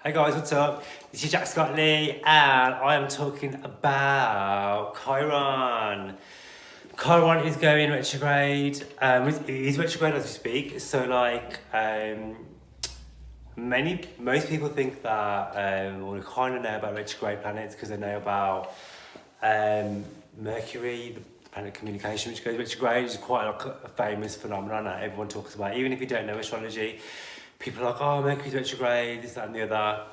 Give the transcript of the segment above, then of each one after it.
Hey guys, what's up? This is Jack Scott Lee, and I am talking about Chiron. Chiron is going retrograde. He's retrograde as we speak. So, most people think that, or kind of know about retrograde planets because they know about Mercury, the planet of communication, which goes retrograde. It's quite a famous phenomenon that everyone talks about, even if you don't know astrology. People are like, oh, Mercury's retrograde, this, that, and the other.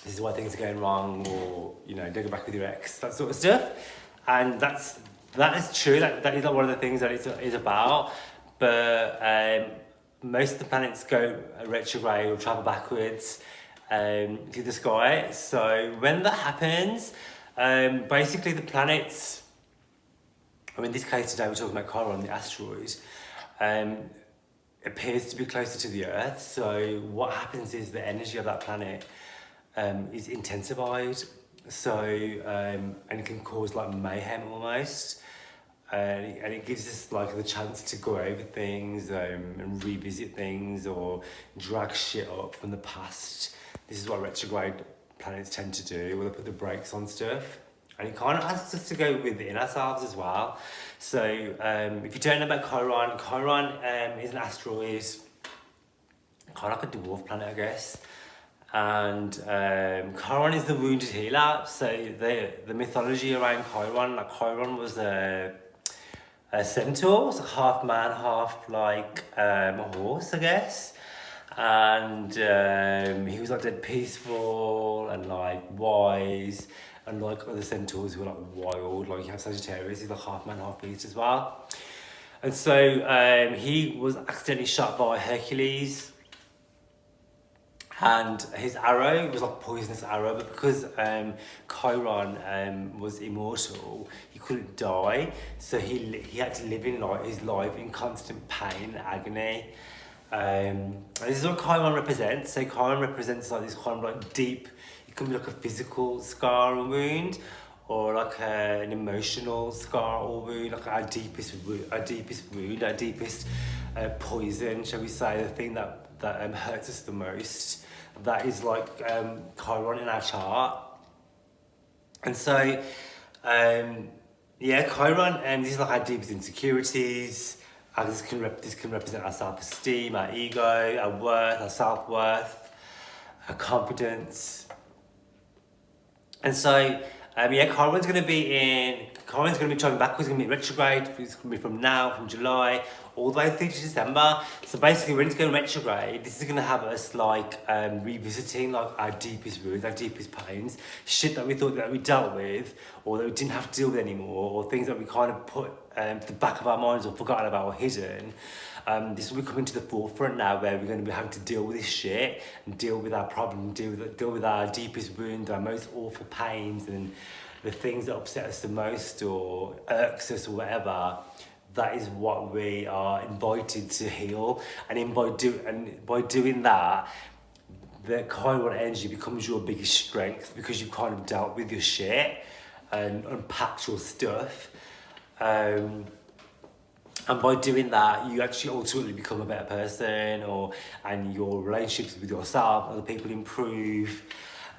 This is why things are going wrong, or don't go back with your ex, that sort of stuff. And that is true. That is not one of the things that it is about. But most of the planets go retrograde or travel backwards through the sky. So when that happens, basically the planets. In this case today we're talking about Chiron, the asteroid. Appears to be closer to the Earth. So what happens is the energy of that planet is intensified. So and it can cause like mayhem almost. And it gives us like the chance to go over things and revisit things or drag shit up from the past. This is what retrograde planets tend to do, where they put the brakes on stuff. And it kind of asks us to go within ourselves as well. So if you don't know about Chiron is an asteroid, kind of like a dwarf planet, I guess. And Chiron is the wounded healer. So the mythology around Chiron, like Chiron was a centaur, so half man, half like a horse, I guess. And he was like dead peaceful and like wise. And like other centaurs who are like wild, like you have Sagittarius, he's like half man, half beast as well. And so he was accidentally shot by Hercules, and his arrow was like a poisonous arrow, but because Chiron was immortal, he couldn't die, so he had to live in like his life in constant pain and agony. And this is what Chiron represents. So Chiron represents like this kind of like deep. It can be like a physical scar or wound, or like an emotional scar or wound, like our deepest wound, our deepest poison, shall we say, the thing that hurts us the most. That is like Chiron in our chart. And so, Chiron, this is like our deepest insecurities. This can represent our self-esteem, our ego, our worth, our self-worth, our confidence. And so, Chiron's going to be traveling backwards, going to be retrograde. It's going to be from now, from July, all the way through to December. So basically, when it's going retrograde, this is going to have us like revisiting like our deepest wounds, our deepest pains, shit that we thought that we dealt with, or that we didn't have to deal with anymore, or things that we kind of put to the back of our minds or forgotten about or hidden. This will be coming to the forefront now, where we're going to be having to deal with this shit and deal with our problem, deal with our deepest wounds, our most awful pains, and the things that upset us the most or irks us or whatever. That is what we are invited to heal, and by doing that, the Chiron energy becomes your biggest strength, because you've kind of dealt with your shit and unpacked your stuff. And by doing that, you actually ultimately become a better person, and your relationships with yourself and other people improve.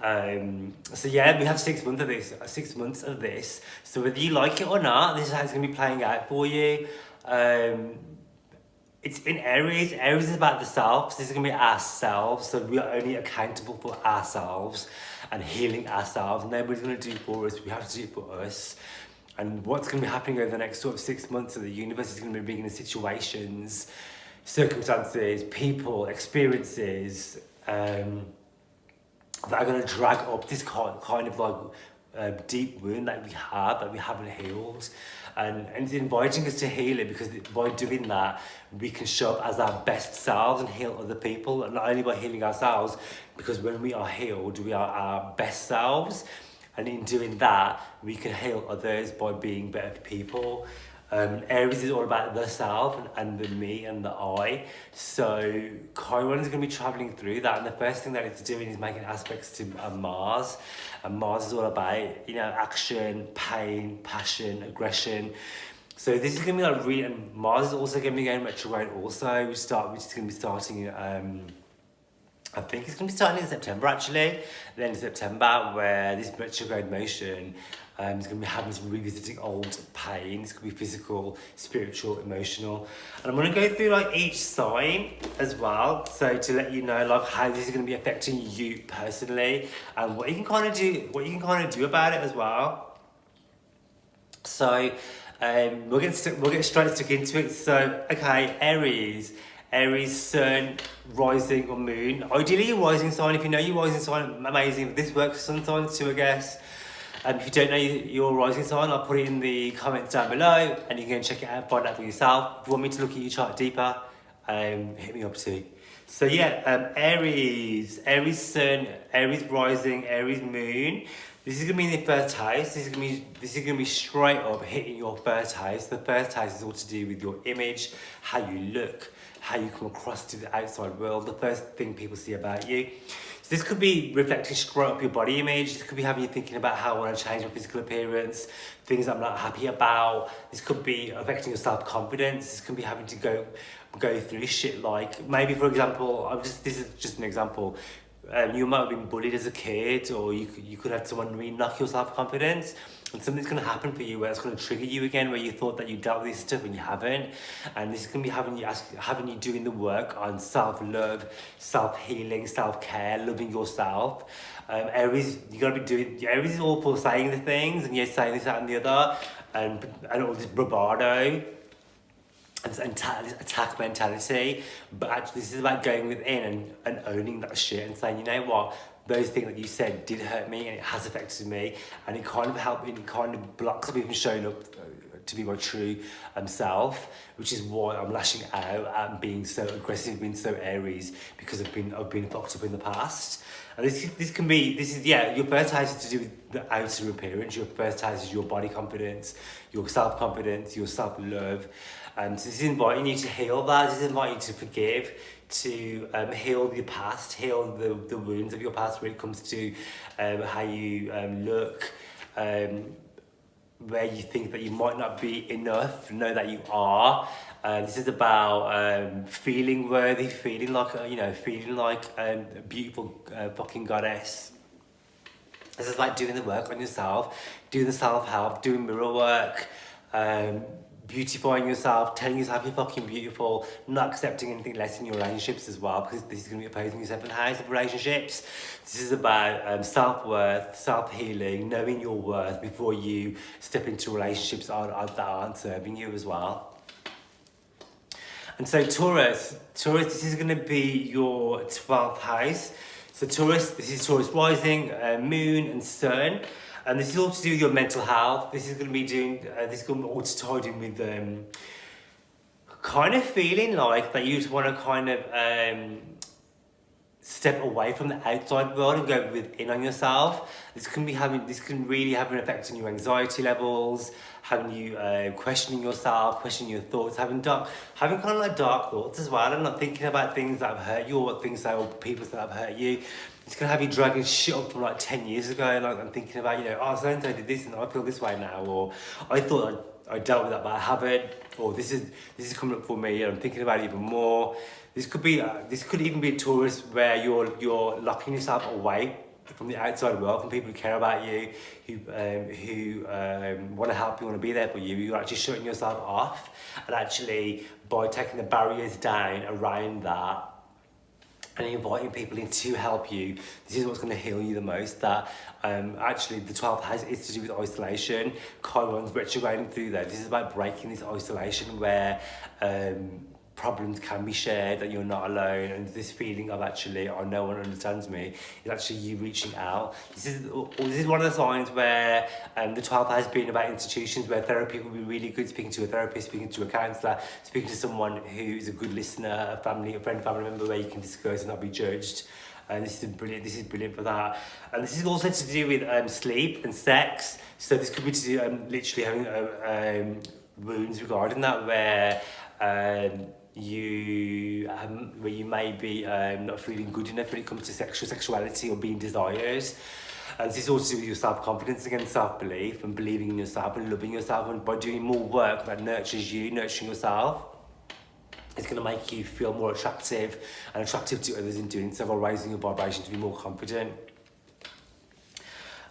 So yeah, we have 6 months of this. 6 months of this. So whether you like it or not, this is how it's going to be playing out for you. It's in Aries. Aries is about the self. So this is going to be ourselves. So we are only accountable for ourselves and healing ourselves. Nobody's going to do it for us. We have to do it for us. And what's going to be happening over the next sort of 6 months of the universe is going to be bringing in situations, circumstances, people, experiences that are going to drag up this kind of like deep wound that we haven't healed. And it's inviting us to heal it, because by doing that, we can show up as our best selves and heal other people. And not only by healing ourselves, because when we are healed, we are our best selves. And in doing that, we can heal others by being better people. Aries is all about the self and the me and the I. So Chiron is going to be traveling through that, and the first thing that it's doing is making aspects to Mars. And Mars is all about action, pain, passion, aggression. So this is going to be like and Mars is also going to be going retrograde also, which is going to be starting I think it's going to be starting in September actually, the end of September, where this retrograde motion is going to be having some revisiting old pain. It's going to be physical, spiritual, emotional. And I'm going to go through like each sign as well, so to let you know like how this is going to be affecting you personally and what you can kind of do about it as well. So we'll get straight stuck into it. So okay, Aries, Sun, rising or moon. Ideally your rising sign. If you know your rising sign, amazing. But this works for sun signs too, I guess. If you don't know your rising sign, I'll put it in the comments down below and you can check it out, find out for yourself. If you want me to look at your chart deeper, hit me up too. So yeah, Aries Sun, Aries rising, Aries moon. This is gonna be in the first house. This is gonna be straight up hitting your first house. The first house is all to do with your image, how you look, how you come across to the outside world, the first thing people see about you. So this could be reflecting straight up your body image. This could be having you thinking about how I want to change my physical appearance, things I'm not happy about. This could be affecting your self-confidence. This could be having to go through shit like, maybe for example, this is just an example. You might have been bullied as a kid, or you could have someone really knock your self-confidence, and something's going to happen for you where it's going to trigger you again, where you thought that you dealt with this stuff and you haven't. And this is going to be having you doing the work on self-love, self-healing, self-care, loving yourself. Aries, you got to be doing. Aries is all for saying the things, and you're saying this, that, and the other, and all this bravado and attack mentality. But actually this is about going within and owning that shit and saying, you know what, those things that you said did hurt me and it has affected me, and it kind of helped me, it kind of blocks me from showing up to be my true self, which is why I'm lashing out and being so aggressive, being so Aries, because I've been fucked up in the past. And this is your first house is to do with the outer appearance. Your first house is your body confidence, your self-confidence, your self-love. So this is inviting you to heal that. This is inviting you to forgive, to heal your past, heal the wounds of your past when it comes to how you look, where you think that you might not be enough, know that you are. This is about feeling worthy, feeling like a beautiful fucking goddess. This is like doing the work on yourself, doing the self-help, doing mirror work, beautifying yourself, telling yourself you're fucking beautiful, not accepting anything less in your relationships as well, because this is going to be opposing your seventh house of relationships. This is about self-worth, self-healing, knowing your worth before you step into relationships that aren't serving you as well. And so Taurus, this is going to be your 12th house. So Taurus, this is Taurus rising, moon and sun. And this is all to do with your mental health. This is going to be this is going to be all tied in with kind of feeling like that you just want to kind of step away from the outside world and go within on yourself. This can really have an effect on your anxiety levels, having you questioning yourself, questioning your thoughts, having kind of like dark thoughts as well, and not thinking about things that have hurt you or things that or people that have hurt you. It's gonna have you dragging shit up from like 10 years ago, like I'm thinking about, so-and-so did this and I feel this way now, or I thought I dealt with that but I haven't, or this is coming up for me and I'm thinking about it even more. This could even be a Taurus where you're locking yourself away from the outside world, from people who care about you, who want to help you, want to be there for you. You're actually shutting yourself off, and actually by taking the barriers down around that and inviting people in to help you, this is what's going to heal you the most. That actually the 12th house is to do with isolation. Chiron's retrograding through there. This is about breaking this isolation where problems can be shared, that you're not alone, and this feeling of actually, oh, no one understands me, is actually you reaching out. This is one of the signs where the 12th has been about institutions where therapy will be really good, speaking to a therapist, speaking to a counsellor, speaking to someone who is a good listener, a friend, family member, where you can discuss and not be judged. And this is brilliant for that. And this is also to do with sleep and sex. So this could be to do literally having wounds regarding that, where you may be not feeling good enough when it comes to sexuality or being desired. And this is also to do with your self-confidence, again, self-belief and believing in yourself and loving yourself, and by doing more work that nurtures you, nurturing yourself. It's going to make you feel more attractive and attractive to others in doing so, while raising your vibration to be more confident.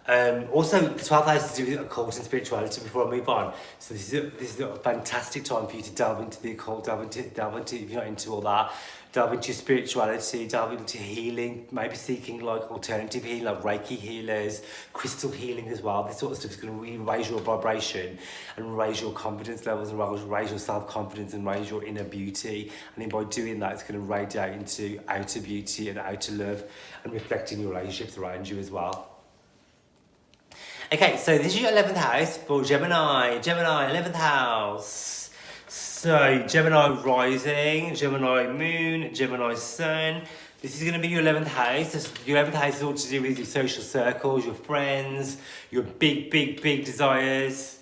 Also, the 12th house is to do with occult and spirituality before I move on. So this is a fantastic time for you to delve into the occult, delve into if you're not into all that, delve into spirituality, delve into healing, maybe seeking like alternative healing, like Reiki healers, crystal healing as well. This sort of stuff is going to really raise your vibration and raise your confidence levels and raise your self-confidence and raise your inner beauty. And then by doing that, it's going to radiate into outer beauty and outer love and reflecting your relationships around you as well. Okay, so this is your 11th house for Gemini. Gemini, 11th house. So, Gemini rising, Gemini moon, Gemini sun. This is going to be your 11th house. Your 11th house is all to do with your social circles, your friends, your big desires.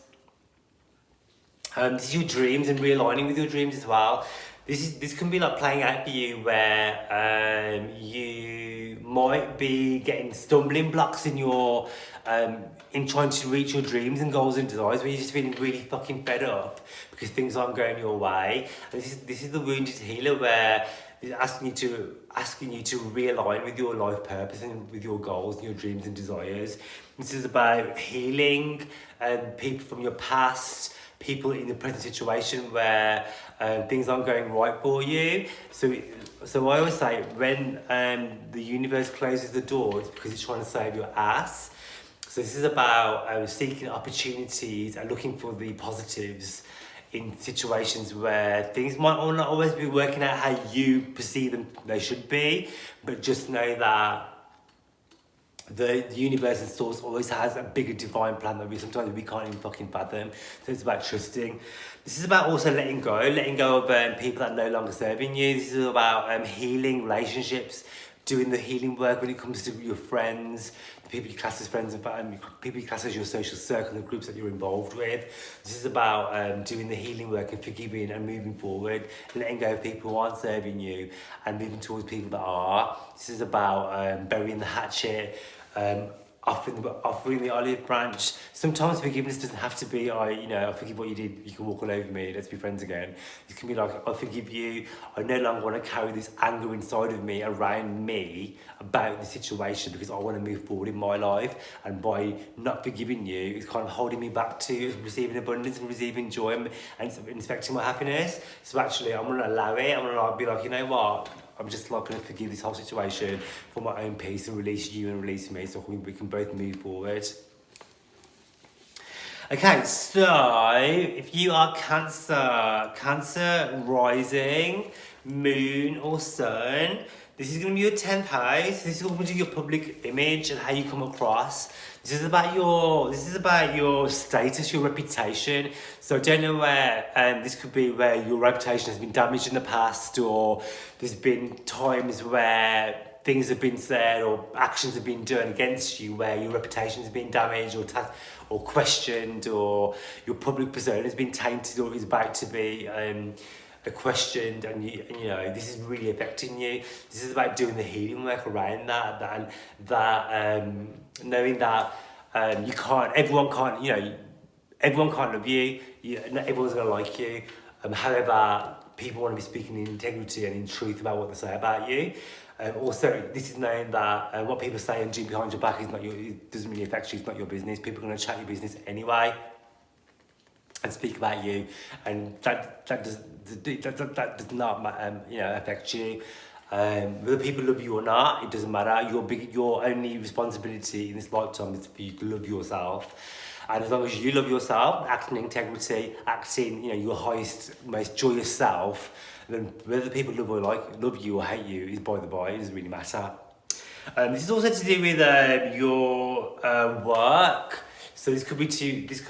This is your dreams and realigning with your dreams as well. This can be like playing out for you where you might be getting stumbling blocks in your in trying to reach your dreams and goals and desires, where you're just feeling really fucking fed up because things aren't going your way. And this is the wounded healer, where it's asking you to realign with your life purpose and with your goals and your dreams and desires. This is about healing people from your past, people in the present situation where things aren't going right for you. So I always say, when the universe closes the door, it's because it's trying to save your ass. So this is about seeking opportunities and looking for the positives in situations where things might not always be working out how you perceive them they should be, but just know that the universe and source always has a bigger divine plan that sometimes we can't even fucking fathom. So it's about trusting. This is about also letting go of people that are no longer serving you. This is about healing relationships, doing the healing work when it comes to your friends, the people you class as friends, and people you class as your social circle, the groups that you're involved with. This is about doing the healing work and forgiving and moving forward, letting go of people who aren't serving you and moving towards people that are. This is about burying the hatchet, offering the olive branch. Sometimes forgiveness doesn't have to be, I forgive what you did, you can walk all over me, let's be friends again. It can be like, I forgive you, I no longer want to carry this anger inside of me, around me, about the situation, because I want to move forward in my life. And by not forgiving you, it's kind of holding me back to receiving abundance and receiving joy and inspecting my happiness. So actually, I'm going to allow it. I'm going to be like, you know what? I'm just like going to forgive this whole situation for my own peace and release you and release me, so we can both move forward. Okay, so if you are Cancer rising, moon or sun, this is going to be your 10th house. This is going to be your public image and how you come across. This is about your status, your reputation. So I don't know where this could be, where your reputation has been damaged in the past, or there's been times where things have been said or actions have been done against you where your reputation has been damaged or questioned, or your public persona has been tainted or is about to be questioned, and you know this is really affecting you. This is about doing the healing work around that knowing that everyone can't love you. Not everyone's gonna like you. However, people want to be speaking in integrity and in truth about what they say about you. Also, this is knowing that what people say and do behind your back it doesn't really affect you. It's not your business. People are going to chat your business anyway and speak about you, and that does not affect you. Whether people love you or not, it doesn't matter. Your only responsibility in this lifetime is for you to love yourself. And as long as you love yourself, acting in integrity, acting your highest, most joyous self, then whether people love you or hate you is by the by. It doesn't really matter. This is also to do with your work. So this could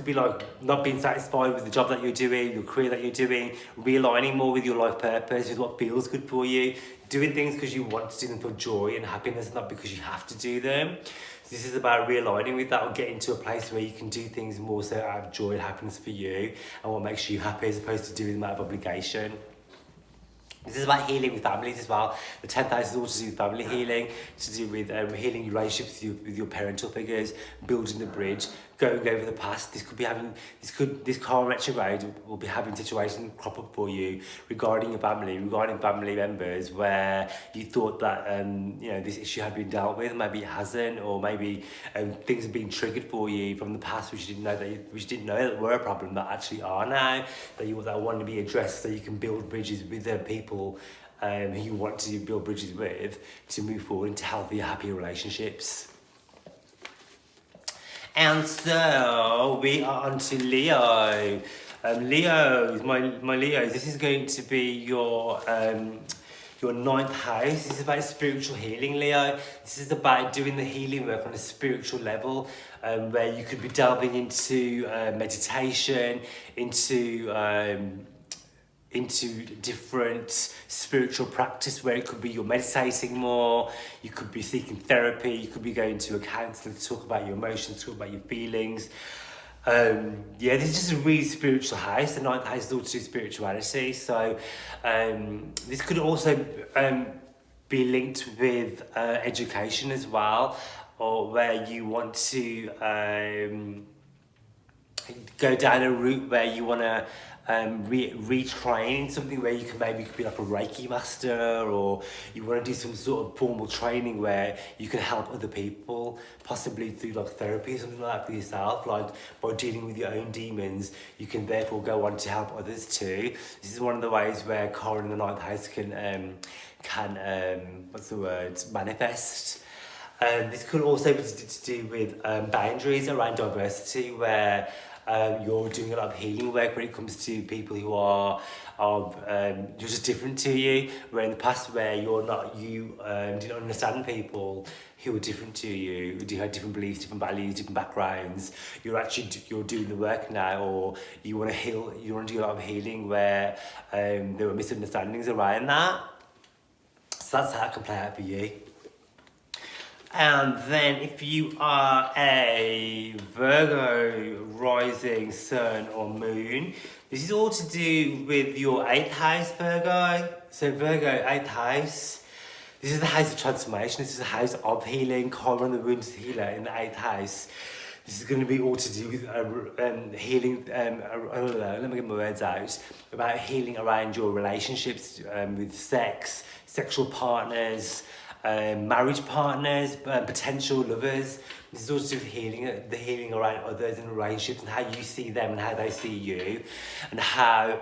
be like not being satisfied with the job that you're doing, your career that you're doing, realigning more with your life purpose, with what feels good for you, doing things because you want to do them for joy and happiness, not because you have to do them. So this is about realigning with that, or getting to a place where you can do things more so out of joy and happiness for you and what makes you happy, as opposed to doing them out of obligation. This is about healing with families as well. The 10th house is all to do with family healing, to do with healing your relationships with your parental figures, building the bridge, going over the past. This Chiron retrograde will be having situations crop up for you regarding your family, regarding family members, where you thought that this issue had been dealt with, maybe it hasn't, or maybe things have been triggered for you from the past which you didn't know that were a problem that actually are now, that want to be addressed, so you can build bridges with the people who you want to build bridges with to move forward into healthier, happier relationships. And so we are on to Leo. Leos, my Leos, this is going to be your 9th house. This is about spiritual healing, Leo. This is about doing the healing work on a spiritual level, where you could be delving into meditation, into different spiritual practice, where it could be you're meditating more, you could be seeking therapy, you could be going to a counsellor to talk about your emotions, talk about your feelings. This is just a really spiritual house. The 9th house is all to do with spirituality. So this could also be linked with education as well, or where you want to go down a route where you want to retrain something, where you could be like a Reiki master, or you want to do some sort of formal training where you can help other people, possibly through like therapy or something like that for yourself. Like by dealing with your own demons, you can therefore go on to help others too. This is one of the ways where Chiron in the 9th house can manifest. This could also be to do with boundaries around diversity, where you're doing a lot of healing work when it comes to people who are just different to you, where in the past where you didn't understand people who were different to you, who had different beliefs, different values, different backgrounds. You're doing the work now, or you want to do a lot of healing where there were misunderstandings around that. So that's how it can play out for you. And then if you are a Virgo rising, sun or moon, this is all to do with your 8th house, Virgo. So Virgo, 8th house, this is the house of transformation. This is the house of healing. Chiron, the wounded healer, in the 8th house. This is going to be all to do with healing, let me get my words out, about healing around your relationships with sex, sexual partners, marriage partners, potential lovers. This is also to do with the healing around others in relationships, and how you see them and how they see you, and how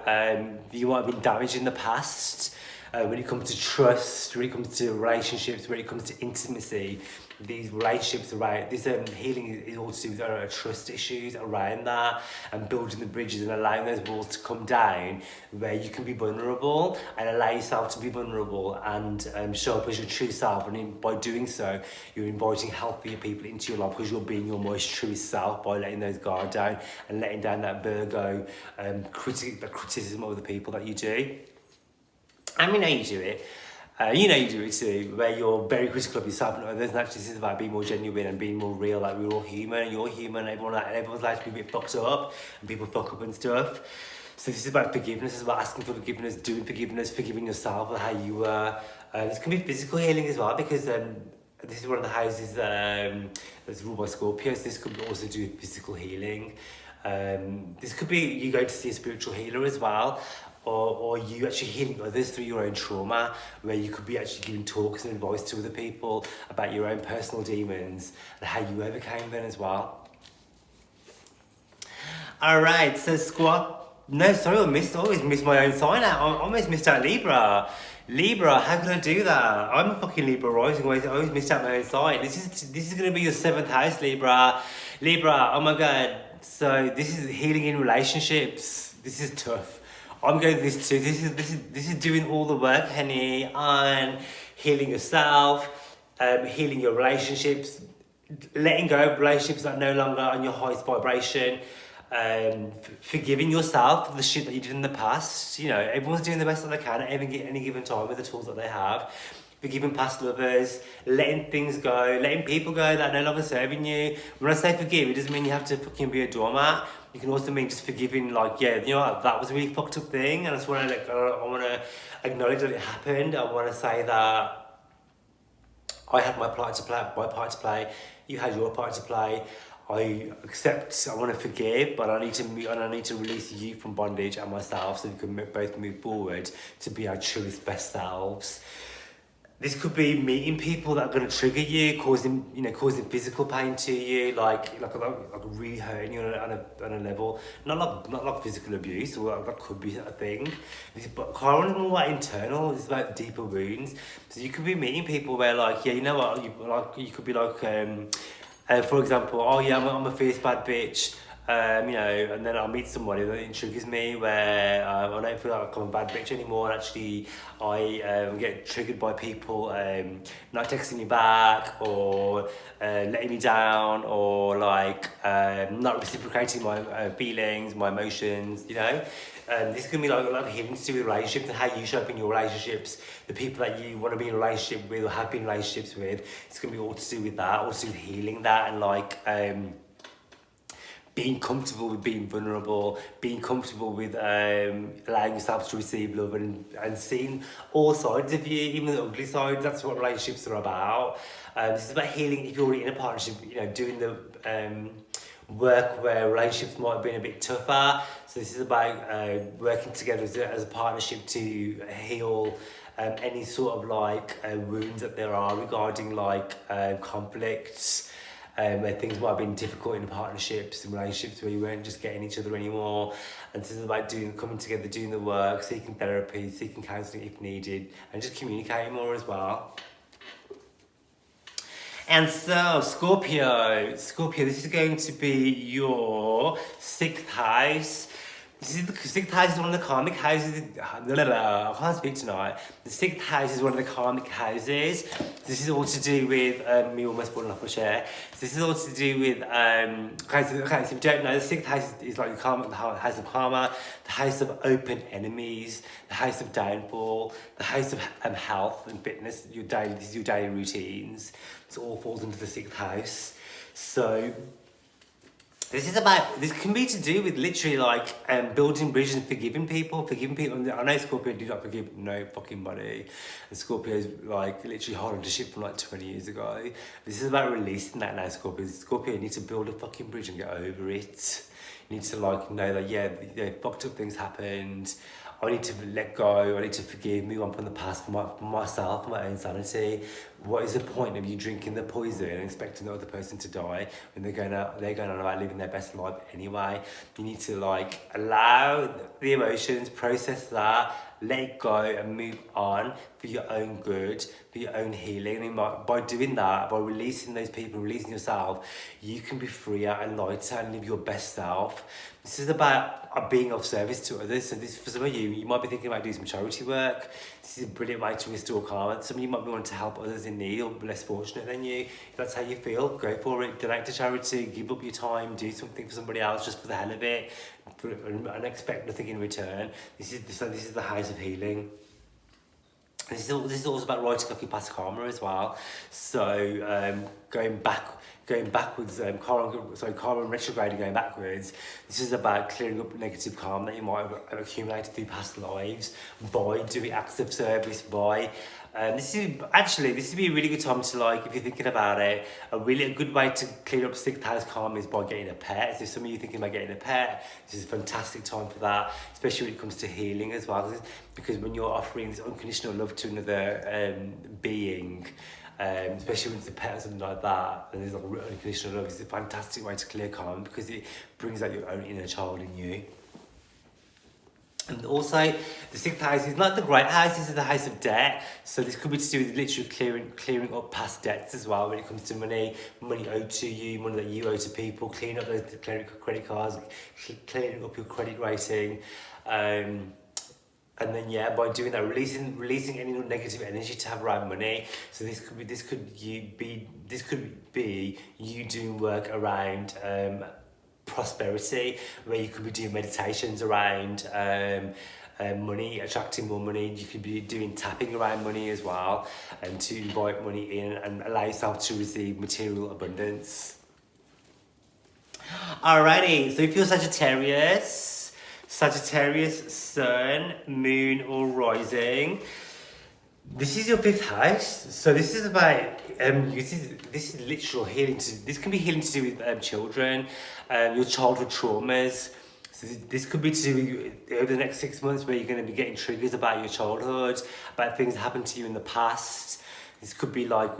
you might have been damaged in the past when it comes to trust, when it comes to relationships, when it comes to intimacy. These relationships around this healing is all to do with trust issues around that, and building the bridges and allowing those walls to come down, where you can be vulnerable and allow yourself to be vulnerable and show up as your true self. And by doing so, you're inviting healthier people into your life, because you're being your most truest self by letting those guard down and letting down that Virgo criticism of the people that you do. I mean, how you do it. You do it too, where you're very critical of yourself and others, and actually this is about being more genuine and being more real. Like, we're all human, and you're human, everyone's life to be a bit fucked up, and people fuck up and stuff. So this is about forgiveness. It's about asking for forgiveness, doing forgiveness, forgiving yourself for how you were. This can be physical healing as well, because this is one of the houses that's ruled by Scorpio, so this could also do with physical healing. This could be you going to see a spiritual healer as well, or you actually healing others through your own trauma, where you could be actually giving talks and advice to other people about your own personal demons and how you overcame them as well. Alright, so I always missed my own sign out. I almost missed out Libra. Libra, how could I do that? I'm a fucking Libra rising. I always missed out my own sign. This is going to be your 7th house, Libra. Libra, oh my god. So this is healing in relationships. This is tough. I'm going to this too. This is doing all the work, honey, on healing yourself, healing your relationships, letting go of relationships that are no longer on your highest vibration, forgiving yourself for the shit that you did in the past. Everyone's doing the best that they can at any given time with the tools that they have. Forgiving past lovers, letting things go, letting people go that are no longer serving you. When I say forgive, it doesn't mean you have to fucking be a doormat. You can also mean just forgiving, like, yeah, that was a really fucked up thing, and I just want to acknowledge that it happened. I want to say that I had my part to play. You had your part to play. I accept. I want to forgive, but I need to move, and I need to release you from bondage and myself, so we can both move forward to be our truest, best selves. This could be meeting people that are going to trigger you, causing physical pain to you, like really hurting you on a level, not like physical abuse, or that could be a thing. But Chiron is more like internal. It's about deeper wounds. So you could be meeting people where, like, yeah, you know what, you could be like, for example, oh yeah, I'm a fierce bad bitch. And then I'll meet somebody that intrigues me, where I don't feel like I'm a bad bitch anymore. Actually, I get triggered by people not texting me back, or letting me down, or like not reciprocating my feelings, my emotions. This can be like healing to do with relationships and how you show up in your relationships, the people that you want to be in a relationship with or have been in relationships with. It's going to be all to do with that, all to do with healing that, and like being comfortable with being vulnerable, being comfortable with allowing yourself to receive love, and seeing all sides of you, even the ugly sides. That's what relationships are about. This is about healing. If you're already in a partnership, doing the work where relationships might have been a bit tougher. So this is about working together as a partnership to heal any sort of wounds that there are regarding conflicts. Where things might have been difficult in partnerships and relationships, where you weren't just getting each other anymore. And this is about coming together, doing the work, seeking therapy, seeking counselling if needed, and just communicating more as well. And so, Scorpio, this is going to be your 6th house. The 6th house is one of the karmic houses. I can't speak tonight. The 6th house is one of the karmic houses. This is all to do with me almost falling off my chair. So this is all to do with so if you don't know, the 6th house is like the house of karma, the house of open enemies, the house of downfall, the house of health and fitness. This is your daily routines. It all falls into the 6th house. So this can be to do with literally building bridges and forgiving people. I know Scorpio do not forgive no fucking body, and Scorpio is literally holding to shit from 20 years ago. This is about releasing that now, Scorpio. You need to build a fucking bridge and get over it. You need to know that yeah, fucked up things happened. I need to let go. I need to forgive, move on from the past for myself, for my own sanity. What is the point of you drinking the poison and expecting the other person to die when they're going on about living their best life anyway? You need to allow the emotions, process that, let it go and move on for your own good, for your own healing. And by doing that, by releasing those people, releasing yourself, you can be freer and lighter and live your best self. This is about being of service to others. So this, for some of you might be thinking about doing some charity work. This is a brilliant way to restore karma. Some of you might be wanting to help others in need or less fortunate than you. If that's how you feel, go for it. Donate to charity, give up your time, do something for somebody else just for the hell of it, and expect nothing in return. This is the house of healing. This is also about writing off your past karma as well. So going backwards, Chiron Retrograde and going backwards. This is about clearing up negative karma that you might have accumulated through past lives by doing acts of service. This would be a really good time to if you're thinking about it, a good way to clear up 6th house karma is by getting a pet. So if some of you thinking about getting a pet, this is a fantastic time for that, especially when it comes to healing as well, because when you're offering this unconditional love to another being, especially when it's a pet or something like that, and there's unconditional love, it's a fantastic way to clear karma because it brings out your own inner child in you. And also, the 6th house is not the great house, this is the house of debt. So this could be to do with literally clearing up past debts as well when it comes to money owed to you, money that you owe to people, clearing up those credit cards, clearing up your credit rating. And then by doing that, releasing any negative energy to have around money. So this could be you doing work around prosperity, where you could be doing meditations around money, attracting more money. You could be doing tapping around money as well, and to invite money in and allow yourself to receive material abundance. Alrighty, so if you're Sagittarius, Sagittarius, Sun, Moon or Rising. This is your 5th house, so this is about this is literal healing. This can be healing to do with children, your childhood traumas. So this could be to do with over the next 6 months where you're going to be getting triggers about your childhood, about things that happened to you in the past. This could be like,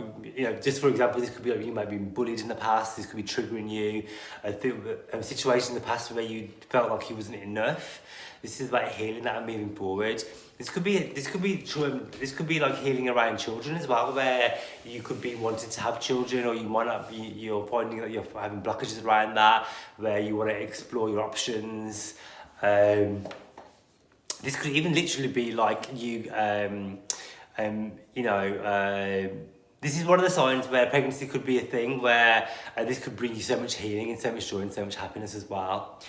just for example, this could be like you might have been bullied in the past. This could be triggering you. A situation in the past where you felt like you wasn't enough. This is about healing that and moving forward. This could be like healing around children as well, where you could be wanting to have children, or you might not be. You're finding that you're having blockages around that, where you want to explore your options. This could even literally be like you. This is one of the signs where pregnancy could be a thing, where this could bring you so much healing and so much joy and so much happiness as well.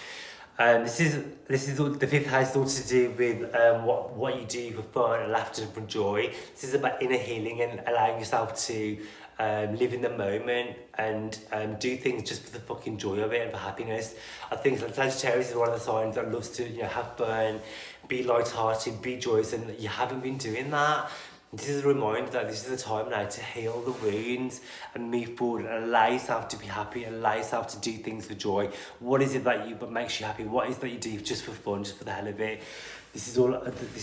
This is the 5th house, all to do with what you do for fun and laughter and for joy. This is about inner healing and allowing yourself to live in the moment and do things just for the fucking joy of it and for happiness. I think Sagittarius is one of the signs that loves to have fun, be light-hearted, be joyous, and you haven't been doing that. This is a reminder that this is the time now to heal the wounds and move forward and allow yourself to be happy, allow yourself to do things for joy. What is it that makes you happy? What is it that you do just for fun, just for the hell of it? This is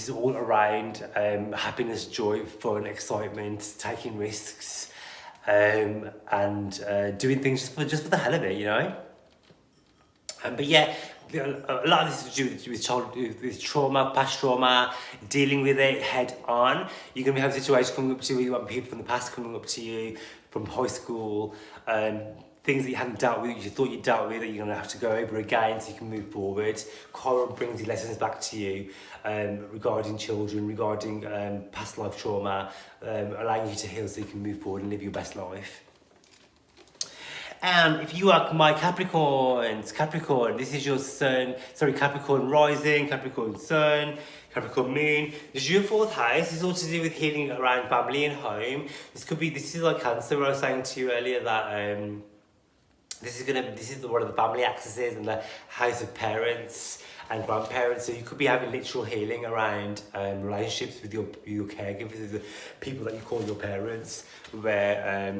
all around happiness, joy, fun, excitement, taking risks, and doing things just for the hell of it, But yeah, a lot of this is to do with trauma, past trauma, dealing with it head on. You're going to have situations coming up to you, you want people from the past coming up to you, from high school, things that you hadn't dealt with, you thought you dealt with, that you're going to have to go over again so you can move forward. Chiron brings these lessons back to you regarding children, regarding past life trauma, allowing you to heal so you can move forward and live your best life. And if you are my Capricorn, this is your Capricorn rising, Capricorn sun, Capricorn moon. This is your 4th house. This is all to do with healing around family and home. This is like Cancer, where I was saying to you earlier that this is one of the family axes and the house of parents and grandparents. So you could be having literal healing around relationships with your caregivers, with the people that you call your parents, where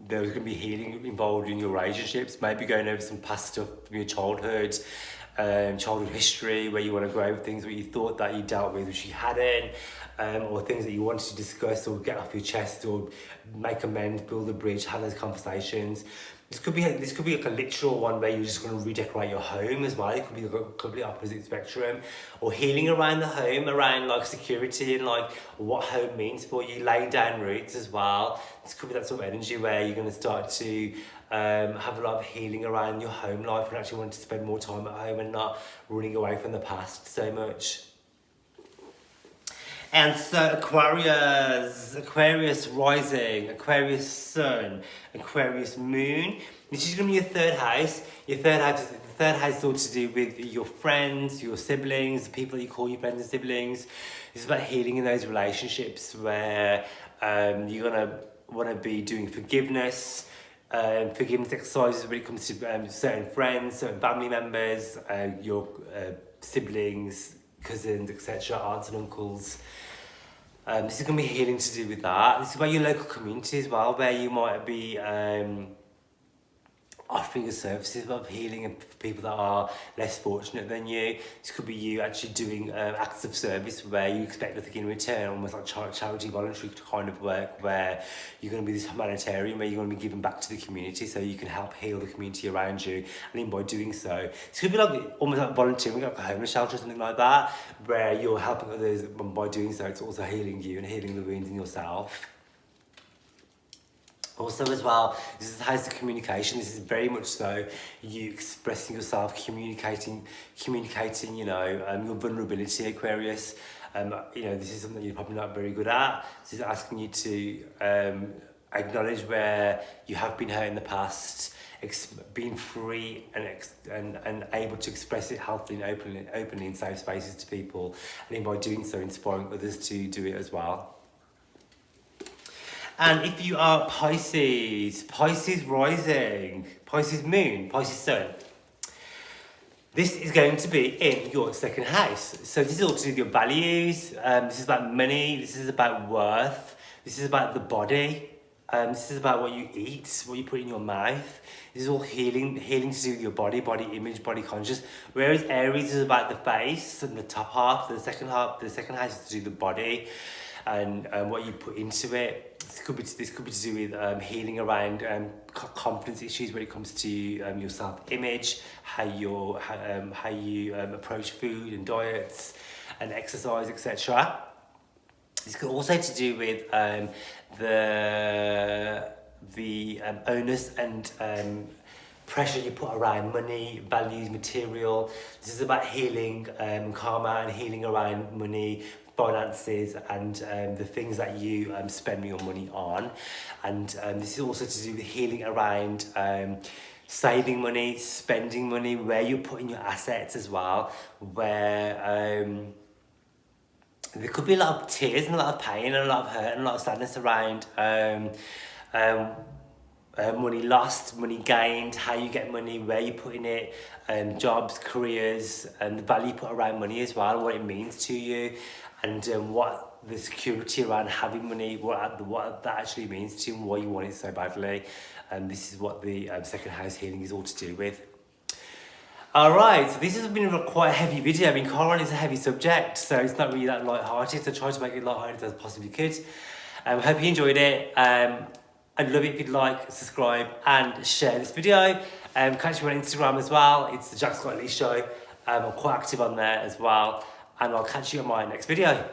there's going to be healing involved in your relationships, maybe going over some past stuff from your childhood history, where you want to go over things that you thought that you dealt with which you hadn't, or things that you wanted to discuss or get off your chest or make amends, build a bridge, have those conversations. This could be like a literal one where you're just going to redecorate your home as well. It could be like a complete opposite spectrum, or healing around the home, around like security and like what home means for you, laying down roots as well. This could be that sort of energy where you're going to start to have a lot of healing around your home life and actually want to spend more time at home and not running away from the past so much. And so Aquarius rising, Aquarius sun, Aquarius moon. This is going to be your 3rd house. Your third house is all to do with your friends, your siblings, the people that you call your friends and siblings. It's about healing in those relationships where you're going to want to be doing forgiveness exercises when it comes to certain friends, certain family members, your siblings, cousins, etc., aunts and uncles. This is going to be healing to do with that. This is about your local community as well, where you might be offering your services of healing and for people that are less fortunate than you. This could be you actually doing acts of service where you expect nothing in return, almost like charity voluntary kind of work, where you're going to be this humanitarian, where you're going to be giving back to the community so you can help heal the community around you. And in by doing so, this could be like almost like volunteering, like a homeless shelter or something like that, where you're helping others, and by doing so it's also healing you and healing the wounds in yourself. Also as well, this is house of communication. This is very much so you expressing yourself, communicating, your vulnerability, Aquarius. This is something you're probably not very good at. This is asking you to acknowledge where you have been hurt in the past, being free and able to express it healthily and openly in safe spaces to people, and by doing so inspiring others to do it as well. And if you are Pisces rising, Pisces moon, Pisces sun, This is going to be in your second house. So this is all to do with your values. This is about money. This is about worth. This is about the body. This is about what you eat, what you put in your mouth. This is all healing to do with your body, body image, body conscious. Whereas Aries is about the face and the top half. The second house is to do with the body and what you put into it. This could be to do with healing around confidence issues when it comes to your self-image, how you approach food and diets and exercise, etc. This could also to do with the onus and pressure you put around money, values, material. This is about healing karma and healing around money, finances, and the things that you spend your money on. And this is also to do with healing around saving money, spending money, where you're putting your assets as well, where there could be a lot of tears and a lot of pain and a lot of hurt and a lot of sadness around money lost, money gained, how you get money, where you're putting it, jobs, careers, and the value you put around money as well, what it means to you, and what the security around having money, what that actually means to you, and why you want it so badly. And this is what the second house healing is all to do with. Alright, so this has been quite a heavy video. I mean, Chiron is a heavy subject, so it's not really that light-hearted, so I tried to make it light-hearted as I possibly could. Hope you enjoyed it. I'd love it if you'd like, subscribe, and share this video. Catch me on Instagram as well. It's the Jack Scott Lee Show. I'm quite active on there as well. And I'll catch you on my next video.